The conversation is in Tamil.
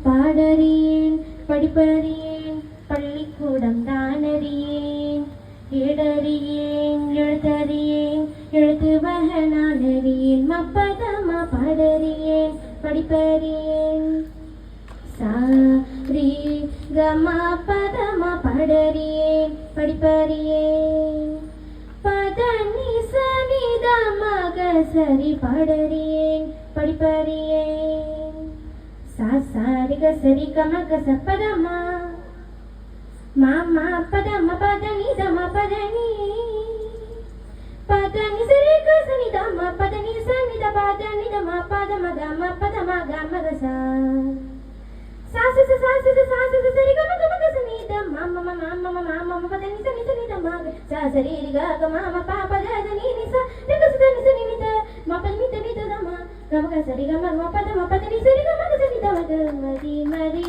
பாடறியேன் படிப்பறியேன் பள்ளிக்கூடம் தானறியேன் ஏடறியேன் எழுத்தறியேன் எழுத்து வகனான் அறியேன் மப்பதமா பாடறியேன் படிப்பறியேன் சா ரீ கமா பதமா பாடறியேன் படிப்பறியேன் பதனி சனி தமக சரி பாடறியேன் படிப்பறியேன் சா சாரி க சரி கமக சப்பதமா மாமா பதமா பதனி தமா பதனி பதனி சரி க சனி தமா பதனி சனி த பதனி தமா பதம கம பதமா கம க சா சா சா சா சா சா சா சரி கம கம க சனி த மாமா மாமா மாமா மாமா பதனி சனி சனி த மா சா சரி க க மாமா பா பத த நீ சா த க சனி சனி நி த மா பதனி த நி த மா கம க சரி க மா பத மா பதனி சரி க மா க சனி த க மதி மதி